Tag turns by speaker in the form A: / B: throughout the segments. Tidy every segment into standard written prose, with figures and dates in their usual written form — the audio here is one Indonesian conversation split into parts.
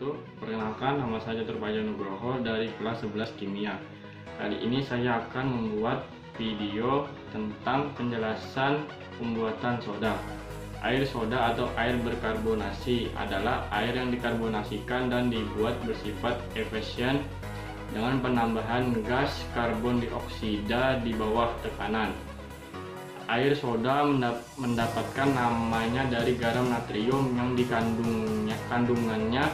A: wabarakatuh. Perkenalkan, nama saya Turbaja Nugroho dari kelas 11 Kimia. Kali ini saya akan membuat video tentang penjelasan pembuatan soda. Air soda atau air berkarbonasi adalah air yang dikarbonasikan dan dibuat bersifat efisien dengan penambahan gas karbon dioksida di bawah tekanan. Air soda mendapatkan namanya dari garam natrium yang kandungannya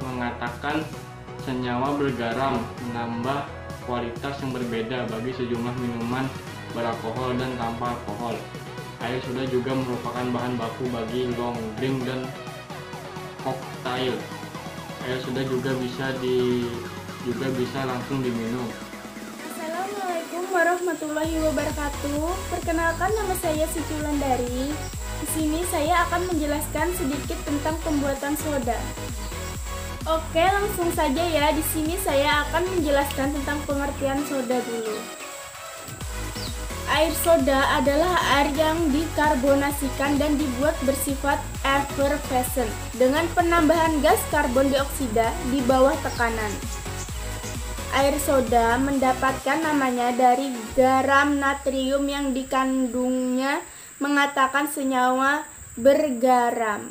A: mengatakan senyawa bergaram menambah kualitas yang berbeda bagi sejumlah minuman beralkohol dan tanpa alkohol. Air soda juga merupakan bahan baku bagi long drink dan koktail. Air soda juga bisa langsung diminum.
B: Assalamualaikum warahmatullahi wabarakatuh. Perkenalkan, nama saya Siti Wulandari. Di sini saya akan menjelaskan sedikit tentang pembuatan soda. Oke, langsung saja ya. Di sini saya akan menjelaskan tentang pengertian soda dulu. Air soda adalah air yang dikarbonasikan dan dibuat bersifat effervescent dengan penambahan gas karbon dioksida di bawah tekanan. Air soda mendapatkan namanya dari garam natrium yang dikandungnya mengatakan senyawa bergaram,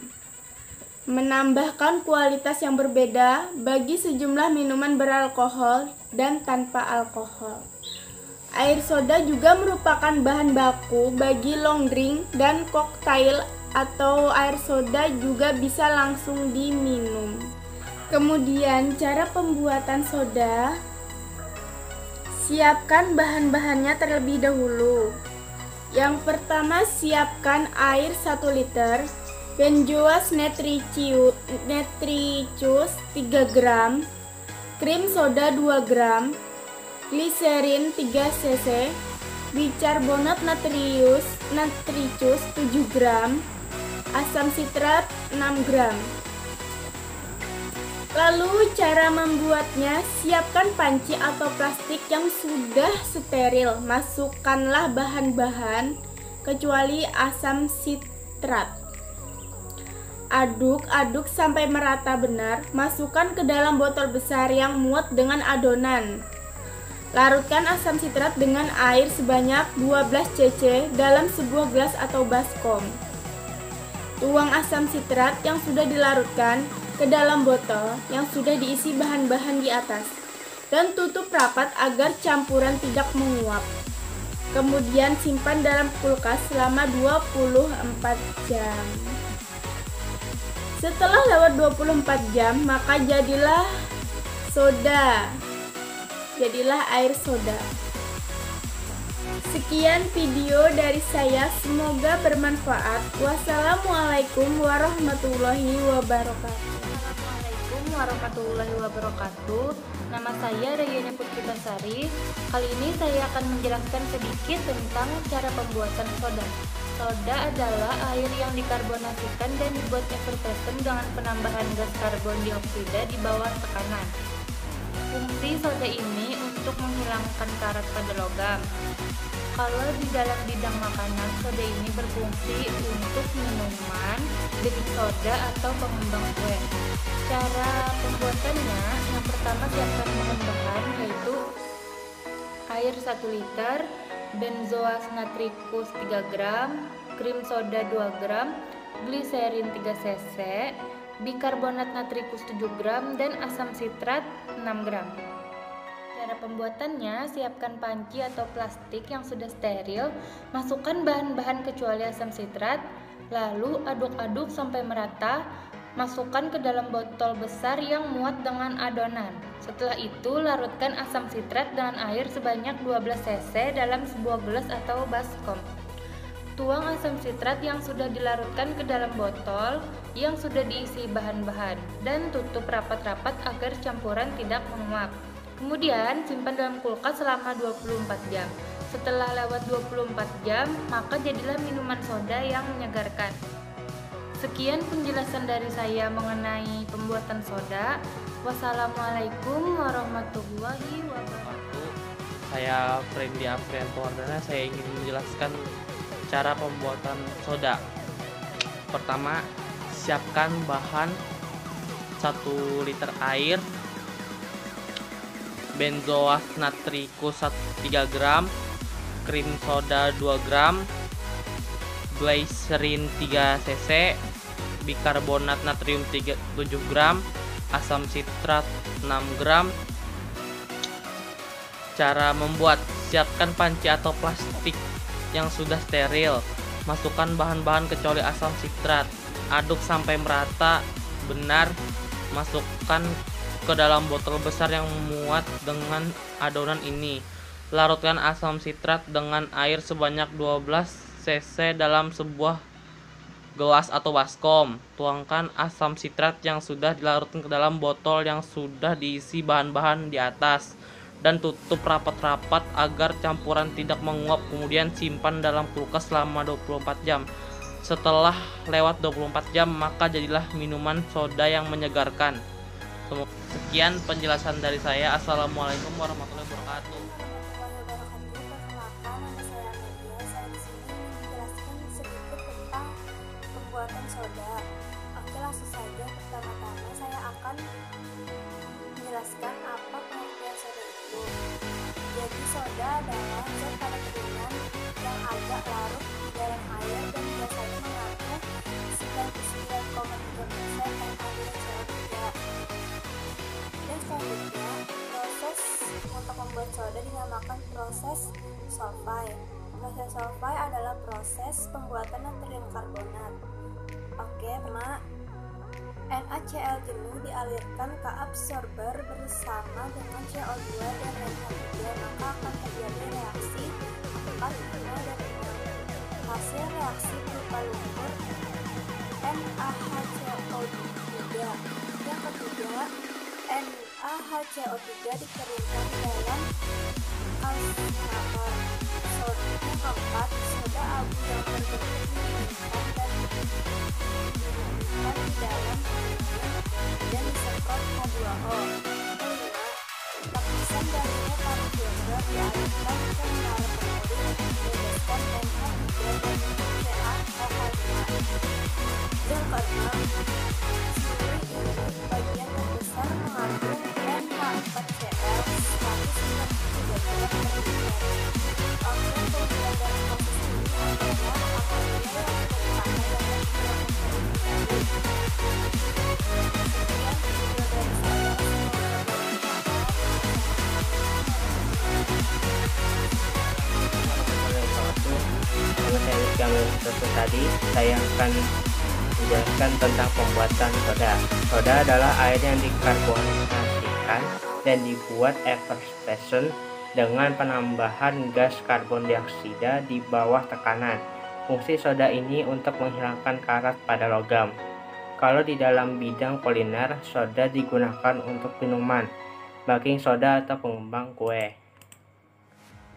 B: menambahkan kualitas yang berbeda bagi sejumlah minuman beralkohol dan tanpa alkohol. Air soda juga merupakan bahan baku bagi long drink dan koktail, atau air soda juga bisa langsung diminum. Kemudian cara pembuatan soda. Siapkan bahan-bahannya terlebih dahulu. Yang pertama, siapkan air 1 liter, benzoat nitricus 3 gram, krim soda 2 gram, gliserin 3 cc, bikarbonat natrius 7 gram, asam sitrat 6 gram. Lalu cara membuatnya, siapkan panci atau plastik yang sudah steril. Masukkanlah bahan-bahan kecuali asam sitrat. Aduk-aduk sampai merata benar. Masukkan ke dalam botol besar yang muat dengan adonan. Larutkan asam sitrat dengan air sebanyak 12 cc dalam sebuah gelas atau baskom. Tuang asam sitrat yang sudah dilarutkan ke dalam botol yang sudah diisi bahan-bahan di atas dan tutup rapat agar campuran tidak menguap. Kemudian simpan dalam kulkas selama 24 jam. Setelah lewat 24 jam, maka jadilah air soda. Sekian video dari saya, semoga bermanfaat. Wassalamualaikum warahmatullahi wabarakatuh.
C: Assalamualaikum warahmatullahi wabarakatuh. Nama saya Rayana Putri Basari. Kali ini saya akan menjelaskan sedikit tentang cara pembuatan soda. Soda adalah air yang dikarbonasikan dan dibuat effervescent dengan penambahan gas karbon dioksida di bawah tekanan. Fungsi soda ini untuk menghilangkan karat pada logam. Kalau di dalam bidang makanan, soda ini berfungsi untuk minuman, drink soda atau pengembang kue. Cara pembuatannya, yang pertama siapkan bahan-bahan yaitu air 1 liter, benzoat nitricus 3 gram, krim soda 2 gram, gliserin 3 cc, bikarbonat natrikus 7 gram, dan asam sitrat 6 gram. Cara pembuatannya, siapkan panci atau plastik yang sudah steril, masukkan bahan-bahan kecuali asam sitrat, lalu aduk-aduk sampai merata, masukkan ke dalam botol besar yang muat dengan adonan. Setelah itu, larutkan asam sitrat dengan air sebanyak 12 cc dalam sebuah gelas atau baskom. Tuang asam sitrat yang sudah dilarutkan ke dalam botol yang sudah diisi bahan-bahan dan tutup rapat-rapat agar campuran tidak menguap. Kemudian simpan dalam kulkas selama 24 jam. Setelah lewat 24 jam, maka jadilah minuman soda yang menyegarkan. Sekian penjelasan dari saya mengenai pembuatan soda. Wassalamualaikum warahmatullahi wabarakatuh.
D: Saya Friendly Afrianto Wardana. Saya ingin menjelaskan cara pembuatan soda. Pertama, siapkan bahan 1 liter air, benzoat natrikus 3 gram, krim soda 2 gram, glycerin 3 cc, bikarbonat natrium 7 gram, asam sitrat 6 gram. Cara membuat: siapkan panci atau plastik yang sudah steril, masukkan bahan-bahan kecuali asam sitrat, aduk sampai merata benar, masukkan ke dalam botol besar yang muat dengan adonan ini. Larutkan asam sitrat dengan air sebanyak 12 cc dalam sebuah gelas atau baskom. Tuangkan asam sitrat yang sudah dilarutkan ke dalam botol yang sudah diisi bahan-bahan di atas dan tutup rapat-rapat agar campuran tidak menguap. Kemudian simpan dalam kulkas selama 24 jam. Setelah lewat 24 jam, maka jadilah minuman soda yang menyegarkan. Sekian penjelasan dari saya. Assalamualaikum warahmatullahi wabarakatuh.
E: Perkenalkan, nama saya Amelia. Saya di sini ingin menjelaskan sedikit tentang pembuatan soda. Oke, langsung saja. Pertama-tama saya akan menjelaskan apa pengertian soda itu. Jadi soda adalah zat pada keringan yang agak larut di dalam air dan biasanya mengandung 99,3% NaCl3. Dan selanjutnya, proses untuk membuat soda dinamakan proses solvay. Proses solvay adalah proses pembuatan natrium karbonat. Oke, pertama, NaCl jenuh dialirkan ke absorber bersama dengan CO2 dan NH3, maka akan terjadi reaksi 4, 5, dan 6. Hasil reaksi berupa lumpur NaHCO3. Yang ketiga, NaHCO3 dikeringkan dalam kalsimeter. Yang keempat, soda abu yang berbentuk didinginkan dan didinginkan di dalam pendingin dan disemprot H2O. Kelima, lapisan dari metalfilter dialirkan ke menara pengering bebaskan NH3 dan CaOH2. Yang keenam, sirih ini bagian terbesar mengandung NH4Cl 193 gram per liter. Oke, kemudian dari proses ini adalah amonia yang merupakan dalam sekian video dari saya.
F: Nama saya Rizky tadi, saya akan menjelaskan tentang pembuatan soda. Soda adalah air yang dikarbonasikan dan dibuat effervescent dengan penambahan gas karbon dioksida di bawah tekanan. Fungsi soda ini untuk menghilangkan karat pada logam. Kalau di dalam bidang kuliner, soda digunakan untuk minuman, baking soda atau pengembang kue.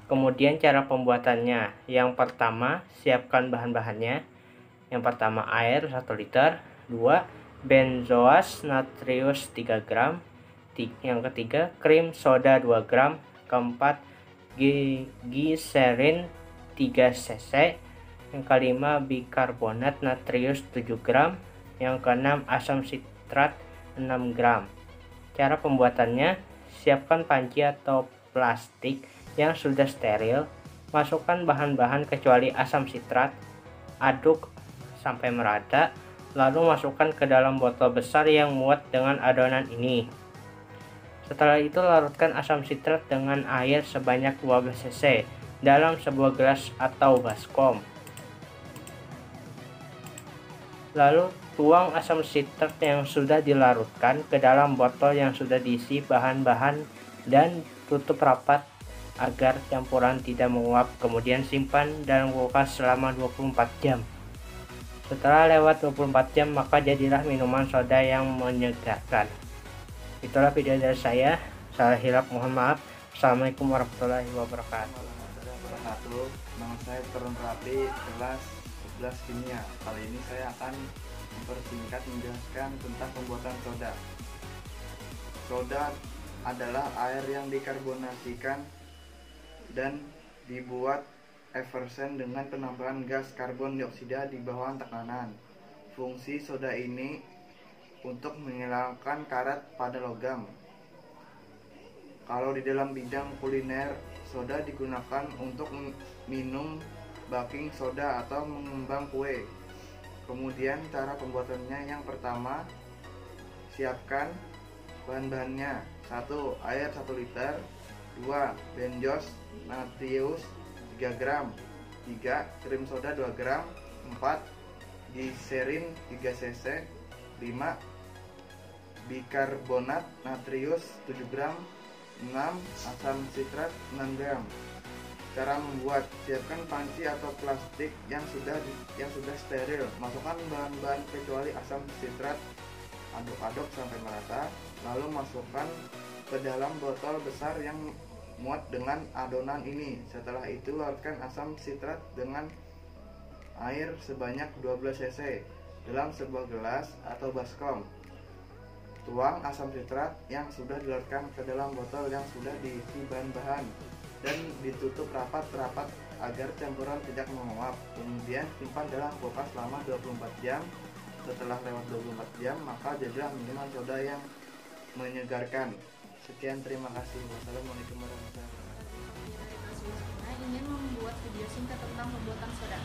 F: Kemudian cara pembuatannya. Yang pertama, siapkan bahan-bahannya. Yang pertama, air 1 liter. 2, benzoat natrius 3 gram. Yang ketiga, krim soda 2 gram. Keempat, glycerin 3 cc. Yang kelima, bikarbonat natrius 7 gram. Yang keenam, asam sitrat 6 gram. Cara pembuatannya, siapkan panci atau plastik yang sudah steril. Masukkan bahan-bahan kecuali asam sitrat. Aduk sampai merata, lalu masukkan ke dalam botol besar yang muat dengan adonan ini. Setelah itu larutkan asam sitrat dengan air sebanyak 12 cc dalam sebuah gelas atau baskom. Lalu tuang asam sitrat yang sudah dilarutkan ke dalam botol yang sudah diisi bahan-bahan dan tutup rapat agar campuran tidak menguap. Kemudian simpan dalam kulkas selama 24 jam. Setelah lewat 24 jam, maka jadilah minuman soda yang menyegarkan. Itulah video dari saya. Salah hilap mohon maaf. Assalamualaikum warahmatullahi wabarakatuh.
G: Nama saya Turun Rapi, kelas 11 kimia. Kali ini saya akan mempersingkat menjelaskan tentang pembuatan soda. Soda adalah air yang dikarbonasikan dan dibuat effervescent dengan penambahan gas karbon dioksida di bawah tekanan. Fungsi soda ini untuk menghilangkan karat pada logam. Kalau di dalam bidang kuliner, soda digunakan untuk minum baking soda atau mengembang kue. Kemudian cara pembuatannya, yang pertama, siapkan bahan-bahannya. 1. Air 1 liter. 2. Benjos natrius 3 gram. 3. Krim soda 2 gram. 4. Gliserin 3 cc. 5. Bikarbonat natrius 7 gram. 6. Asam sitrat 6 gram. Cara membuat: siapkan panci atau plastik yang sudah steril. Masukkan bahan-bahan kecuali asam sitrat. Aduk-aduk sampai merata. Lalu masukkan ke dalam botol besar yang muat dengan adonan ini. Setelah itu larutkan asam sitrat dengan air sebanyak 12 cc dalam sebuah gelas atau baskom. Tuang asam sitrat yang sudah dilarutkan ke dalam botol yang sudah diisi bahan-bahan dan ditutup rapat-rapat agar campuran tidak menguap. Kemudian simpan dalam kulkas selama 24 jam. Setelah lewat 24 jam, maka jadilah minuman soda yang menyegarkan. Sekian, terima kasih. Wassalamualaikum warahmatullahi wabarakatuh.
B: Ingin membuat video singkat tentang pembuatan soda.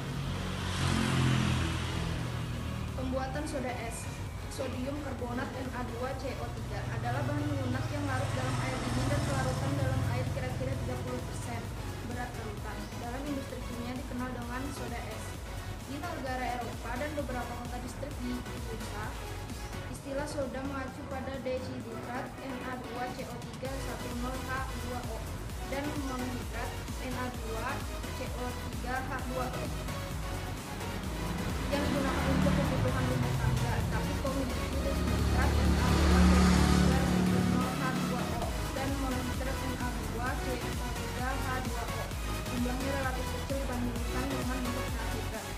B: Pembuatan soda es. Sodium karbonat Na2CO3 adalah bahan lunak yang larut dalam air dingin dan pelarutan dalam air kira-kira 30% berat larutan. Dalam industri kimia dikenal dengan soda es. Di negara Eropa dan beberapa kota distrik di USA, istilah soda mengacu pada deshidrat Na2CO3 10H2O dan monohidrat Na2CO3H2O yang digunakan untuk kebutuhan rumah tangga, tapi komoditi deshidrat Na2CO3 10H2O dan monohidrat Na2CO3H2O jumlahnya relatif kecil dibandingkan dengan bentuk hidrat.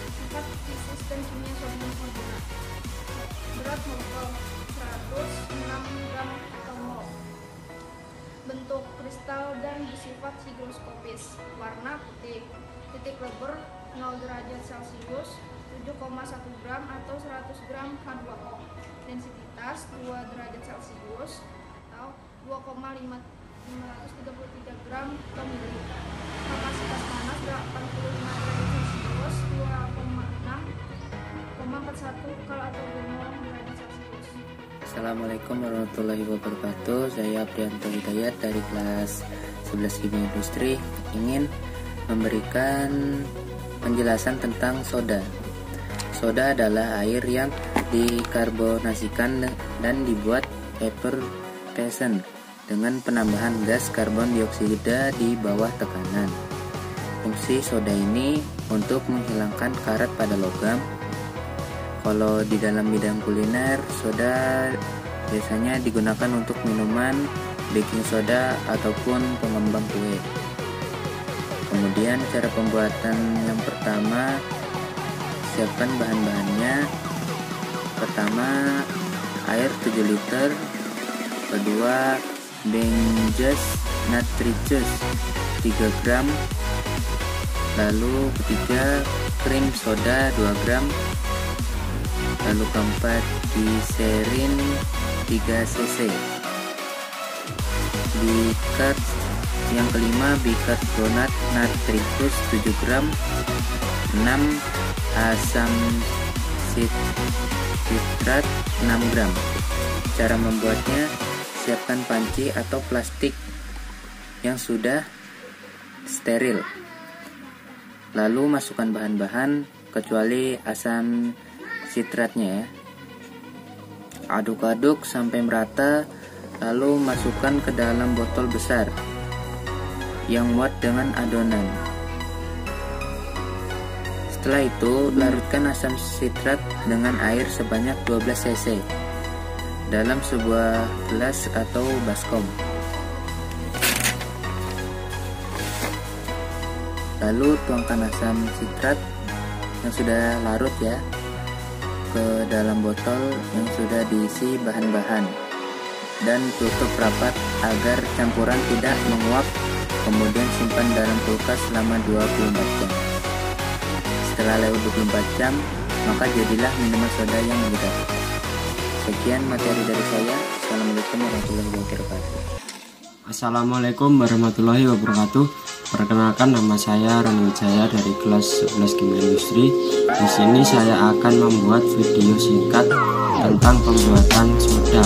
B: Sifat fisis dan kimia sodium karbonat. Berat molekul 106 gram atau mol. Bentuk kristal dan bersifat higroskopis. Warna putih. Titik lebur 0 derajat Celcius 7,1 gram atau 100 gram H2O. Densitas 2 derajat Celcius atau 2,533 gram per mili. Kapasitas panas 85 derajat Celcius 2,6,41 kal atau 20 derajat Celcius.
H: Assalamualaikum warahmatullahi wabarakatuh. Saya Prianto Hidayat dari kelas 11 Kimia Industri ingin memberikan penjelasan tentang soda. Soda adalah air yang dikarbonasikan dan dibuat effervescent dengan penambahan gas karbon dioksida di bawah tekanan. Fungsi soda ini untuk menghilangkan karat pada logam. Kalau di dalam bidang kuliner, soda biasanya digunakan untuk minuman, baking soda ataupun pengembang kue. Kemudian cara pembuatan yang pertama, siapkan bahan-bahannya. Pertama, air 7 liter. Kedua, benjos natrius 3 gram. Lalu ketiga, krim soda 2 gram. Lalu keempat, gliserin 3 cc. Yang kelima, bikarbonat natrius 7 gram. 6. Asam sitrat 6 gram. Cara membuatnya, siapkan panci atau plastik yang sudah steril. Lalu masukkan bahan-bahan kecuali asam sitratnya ya. Aduk-aduk sampai merata, lalu masukkan ke dalam botol besar yang muat dengan adonan. Setelah itu, larutkan asam sitrat dengan air sebanyak 12 cc dalam sebuah gelas atau baskom. Lalu tuangkan asam sitrat yang sudah larut ya ke dalam botol yang sudah diisi bahan-bahan dan tutup rapat agar campuran tidak menguap. Kemudian simpan dalam kulkas selama 24 jam. Setelah lewat 24 jam, maka jadilah minuman soda yang legit. Sekian materi dari saya. Assalamualaikum warahmatullahi wabarakatuh.
I: Assalamualaikum warahmatullahi wabarakatuh. Perkenalkan, nama saya Roni Wijaya dari kelas 11 Kimia Industri. Di sini saya akan membuat video singkat tentang pembuatan soda.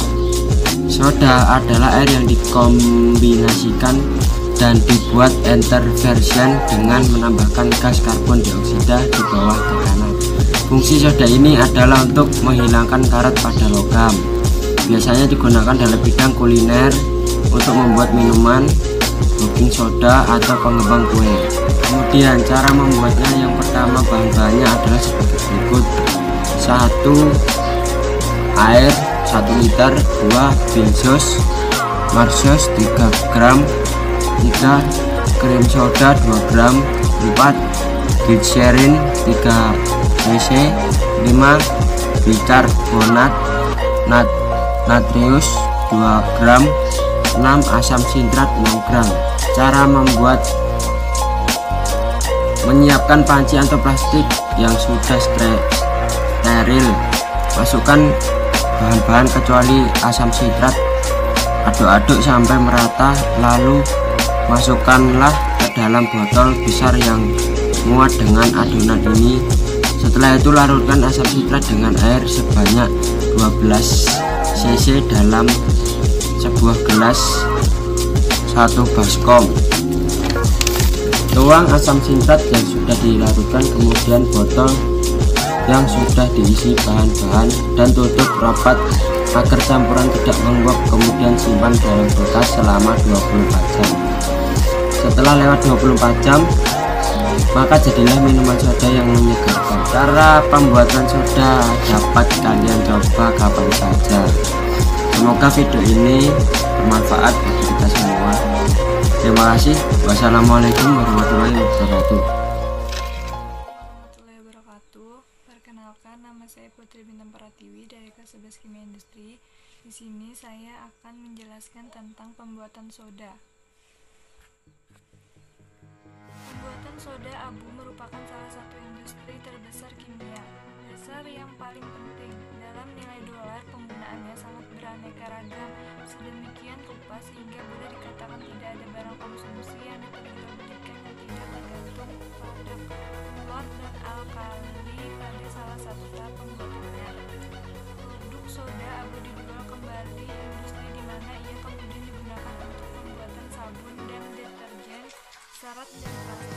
I: Soda adalah air yang dikombinasikan dan dibuat interversion dengan menambahkan gas karbon dioksida di bawah tekanan. Fungsi soda ini adalah untuk menghilangkan karat pada logam. Biasanya digunakan dalam bidang kuliner untuk membuat minuman, baking soda, atau pengembang kue. Kemudian cara membuatnya, yang pertama bahan-bahannya adalah sebagai berikut: 1. Air 1 liter, 2. Bilsos marsos 3 gram, 3. Krim soda 2 gram, 4. Glycerin 3 cc, 5. bicarbonat natrius 2 gram, 6. asam sitrat 6 gram. Cara membuat: menyiapkan panci atau plastik yang sudah steril. Masukkan bahan-bahan kecuali asam sitrat, aduk-aduk sampai merata, lalu masukkanlah ke dalam botol besar yang muat dengan adonan ini. Setelah itu larutkan asam sitrat dengan air sebanyak 12 cc dalam sebuah gelas 1 baskom. Tuang asam sitrat yang sudah dilarutkan, kemudian botol yang sudah diisi bahan-bahan, dan tutup rapat agar campuran tidak menguap. Kemudian simpan dalam kulkas selama 24 jam. Setelah lewat 24 jam, maka jadilah minuman soda yang menyegarkan. Cara pembuatan soda dapat kalian coba kapan saja. Semoga video ini bermanfaat bagi kita semua. Terima kasih. Wassalamualaikum warahmatullahi wabarakatuh.
J: Warahmatullahi wabarakatuh. Perkenalkan, nama saya Putri Bintang Pratiwi dari kelas 11 Kimia Industri. Di sini saya akan menjelaskan tentang pembuatan soda. Pembuatan soda abu merupakan salah satu industri terbesar kimia. Dasar yang paling penting dalam nilai dolar penggunaannya sangat beraneka ragam, sedemikian rupa sehingga boleh dikatakan tidak ada barang konsumsi yang diperjualbelikan yang tidak tergantung pada klor dan alkali pada salah satu tahap pembuatannya. Produk soda abu dijual kembali industri di mana ia kemudian digunakan untuk pembuatan sabun dan deterjen, serat dan plastik.